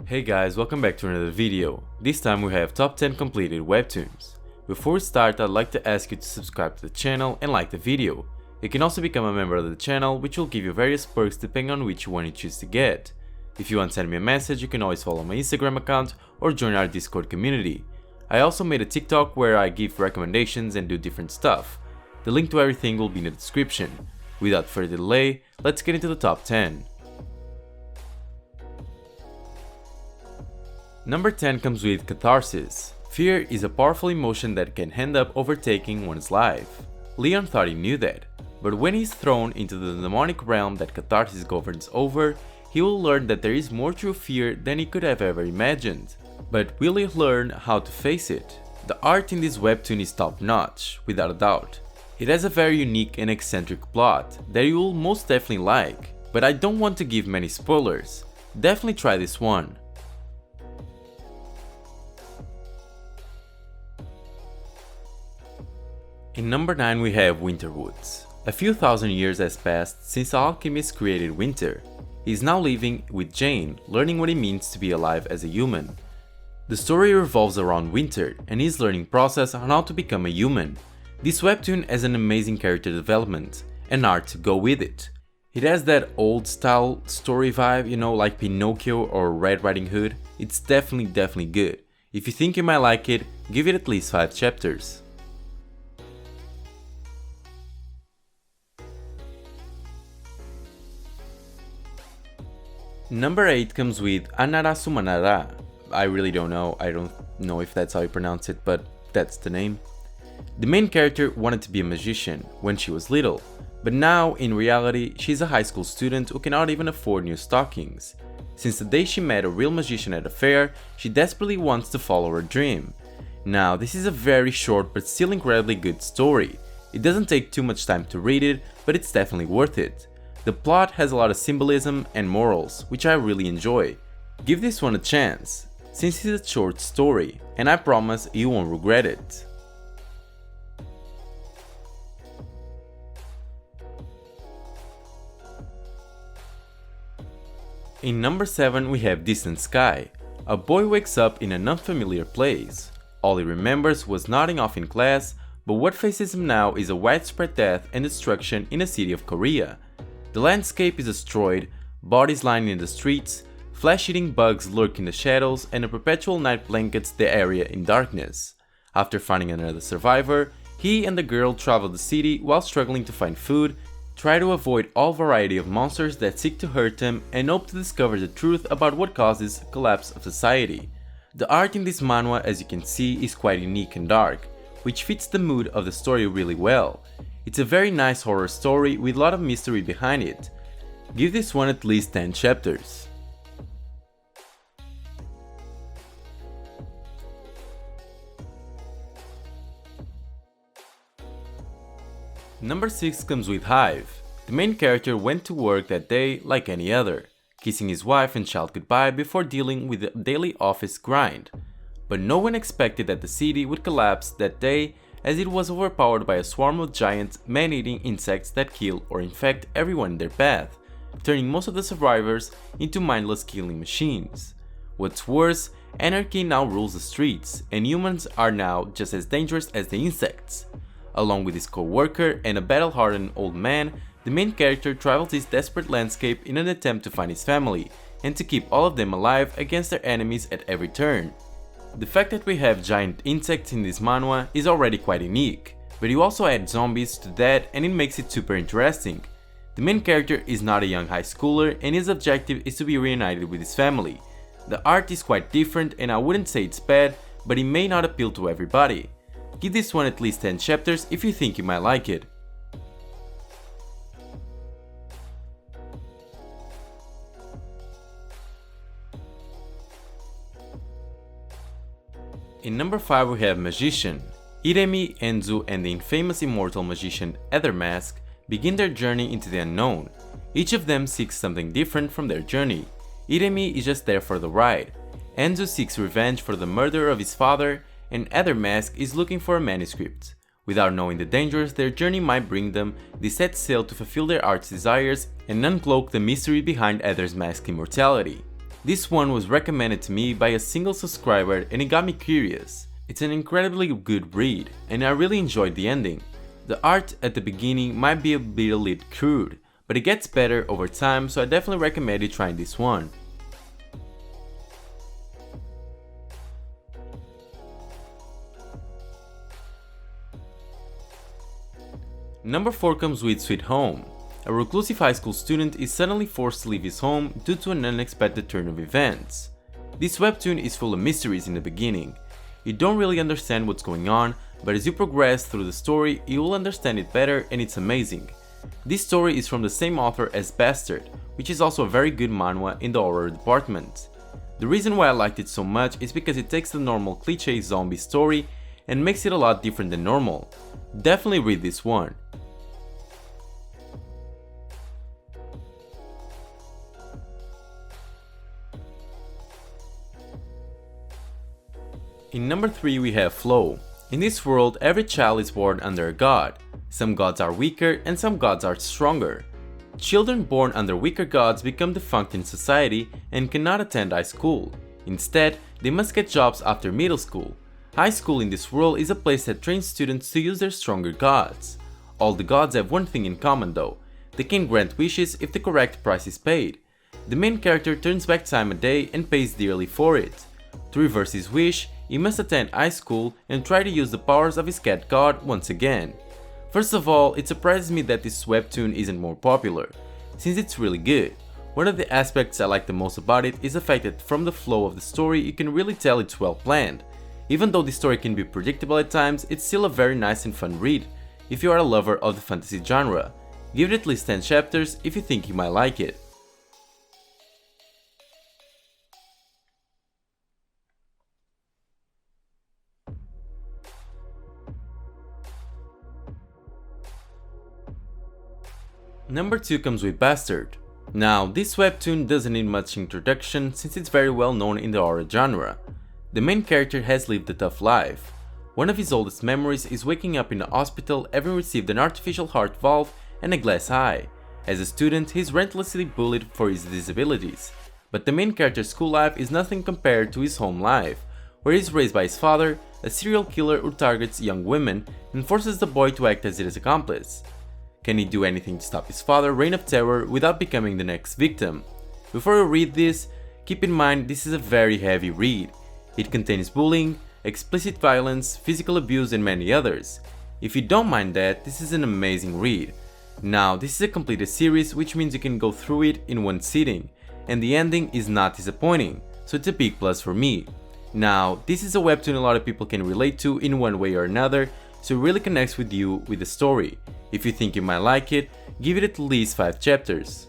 Hey guys, welcome back to another video. This time we have top 10 completed webtoons. Before we start, I'd like to ask you to subscribe to the channel and like the video. You can also become a member of the channel, which will give you various perks depending on which one you choose to get. If you want to send me a message, you can always follow my Instagram account or join our Discord community. I also made a TikTok where I give recommendations and do different stuff. The link to everything will be in the description. Without further delay, let's get into the top 10. Number 10 comes with Catharsis. Fear is a powerful emotion that can end up overtaking one's life. Leon thought he knew that, but when he's thrown into the demonic realm that Catharsis governs over, he will learn that there is more true fear than he could have ever imagined. But will he learn how to face it? The art in this webtoon is top notch, without a doubt. It has a very unique and eccentric plot that you will most definitely like, but I don't want to give many spoilers. Definitely try this one. In number 9 we have Winterwoods. A few thousand years has passed since the alchemist created winter. He is now living with Jane, learning what it means to be alive as a human. The story revolves around Winter and his learning process on how to become a human. This webtoon has an amazing character development and art to go with it. It has that old style story vibe, like Pinocchio or Red Riding Hood. It's definitely good. If you think you might like it, give it at least 5 chapters. Number 8 comes with Annarasumanara. I really don't know, I don't know if that's how you pronounce it, but that's the name. The main character wanted to be a magician when she was little, but now in reality she's a high school student who cannot even afford new stockings. Since the day she met a real magician at a fair, she desperately wants to follow her dream. Now this is a very short but still incredibly good story. It doesn't take too much time to read it, but it's definitely worth it. The plot has a lot of symbolism and morals, which I really enjoy. Give this one a chance, since it's a short story, and I promise you won't regret it. In number 7 we have Distant Sky. A boy wakes up in an unfamiliar place. All he remembers was nodding off in class, but what faces him now is a widespread death and destruction in a city of Korea. The landscape is destroyed, bodies lying in the streets, flesh-eating bugs lurk in the shadows, and a perpetual night blankets the area in darkness. After finding another survivor, he and the girl travel the city while struggling to find food, try to avoid all variety of monsters that seek to hurt them, and hope to discover the truth about what causes the collapse of society. The art in this manhwa, as you can see, is quite unique and dark, which fits the mood of the story really well. It's a very nice horror story with a lot of mystery behind it. Give this one at least 10 chapters. Number 6 comes with Hive. The main character went to work that day like any other, kissing his wife and child goodbye before dealing with the daily office grind. But no one expected that the city would collapse that day, as it was overpowered by a swarm of giant man-eating insects that kill or infect everyone in their path, turning most of the survivors into mindless killing machines. What's worse, anarchy now rules the streets, and humans are now just as dangerous as the insects. Along with his co-worker and a battle-hardened old man, the main character travels this desperate landscape in an attempt to find his family, and to keep all of them alive against their enemies at every turn. The fact that we have giant insects in this manhwa is already quite unique, but you also add zombies to that and it makes it super interesting. The main character is not a young high schooler and his objective is to be reunited with his family. The art is quite different and I wouldn't say it's bad, but it may not appeal to everybody. Give this one at least 10 chapters if you think you might like it. In number 5 we have Magician. Iremi, Enzu and the infamous immortal magician Ethermask begin their journey into the unknown. Each of them seeks something different from their journey. Iremi is just there for the ride. Enzu seeks revenge for the murder of his father, and Ethermask is looking for a manuscript. Without knowing the dangers their journey might bring them, they set sail to fulfill their heart's desires and uncloak the mystery behind Ethermask's immortality. This one was recommended to me by a single subscriber and it got me curious. It's an incredibly good read, and I really enjoyed the ending. The art at the beginning might be a bit crude, but it gets better over time, so I definitely recommend you trying this one. Number 4 comes with Sweet Home. A reclusive high school student is suddenly forced to leave his home due to an unexpected turn of events. This webtoon is full of mysteries in the beginning. You don't really understand what's going on, but as you progress through the story, you will understand it better and it's amazing. This story is from the same author as Bastard, which is also a very good manhwa in the horror department. The reason why I liked it so much is because it takes the normal cliché zombie story and makes it a lot different than normal. Definitely read this one. In number 3 we have Flow. In this world, every child is born under a god. Some gods are weaker and some gods are stronger. Children born under weaker gods become defunct in society and cannot attend high school. Instead, they must get jobs after middle school. High school in this world is a place that trains students to use their stronger gods. All the gods have one thing in common though: they can grant wishes if the correct price is paid. The main character turns back time a day and pays dearly for it. To reverse his wish, he must attend high school and try to use the powers of his cat god once again. First of all, it surprises me that this webtoon isn't more popular, since it's really good. One of the aspects I like the most about it is the fact that from the flow of the story you can really tell it's well planned. Even though the story can be predictable at times, it's still a very nice and fun read if you are a lover of the fantasy genre. Give it at least 10 chapters if you think you might like it. Number 2 comes with Bastard. Now, this webtoon doesn't need much introduction since it's very well known in the horror genre. The main character has lived a tough life. One of his oldest memories is waking up in a hospital having received an artificial heart valve and a glass eye. As a student, he's relentlessly bullied for his disabilities. But the main character's school life is nothing compared to his home life, where he's raised by his father, a serial killer who targets young women and forces the boy to act as his accomplice. Can he do anything to stop his father's reign of terror without becoming the next victim? Before you read this, keep in mind this is a very heavy read. It contains bullying, explicit violence, physical abuse and many others. If you don't mind that, this is an amazing read. Now, this is a completed series, which means you can go through it in one sitting, and the ending is not disappointing, so it's a big plus for me. Now, this is a webtoon a lot of people can relate to in one way or another, so it really connects with you with the story. If you think you might like it, give it at least 5 chapters.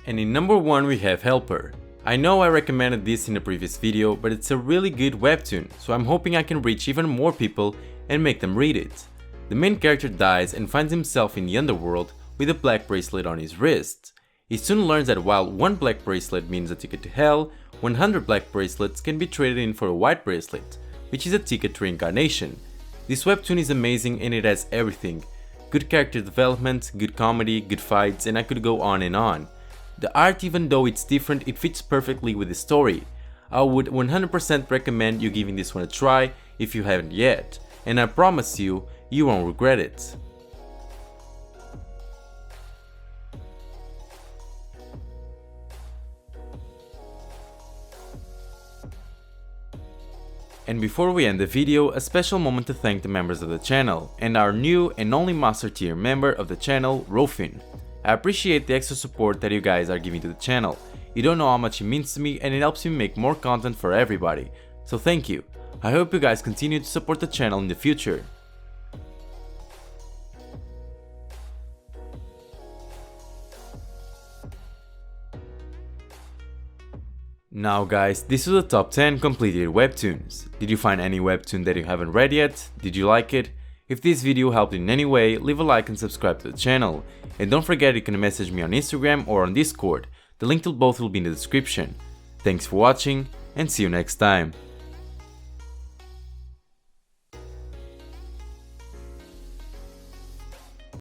And in number 1 we have Hellper. I know I recommended this in a previous video, but it's a really good webtoon, so I'm hoping I can reach even more people and make them read it. The main character dies and finds himself in the underworld with a black bracelet on his wrist. He soon learns that while one black bracelet means a ticket to hell, 100 black bracelets can be traded in for a white bracelet, which is a ticket to reincarnation. This webtoon is amazing and it has everything: good character development, good comedy, good fights, and I could go on and on. The art, even though it's different, it fits perfectly with the story. I would 100% recommend you giving this one a try if you haven't yet, and I promise you, you won't regret it. And before we end the video, a special moment to thank the members of the channel, and our new and only master tier member of the channel, Rofin. I appreciate the extra support that you guys are giving to the channel. You don't know how much it means to me and it helps me make more content for everybody. So thank you. I hope you guys continue to support the channel in the future. Now guys, this is the top 10 completed webtoons. Did you find any webtoon that you haven't read yet? Did you like it? If this video helped in any way, leave a like and subscribe to the channel. And don't forget you can message me on Instagram or on Discord. The link to both will be in the description. Thanks for watching and see you next time.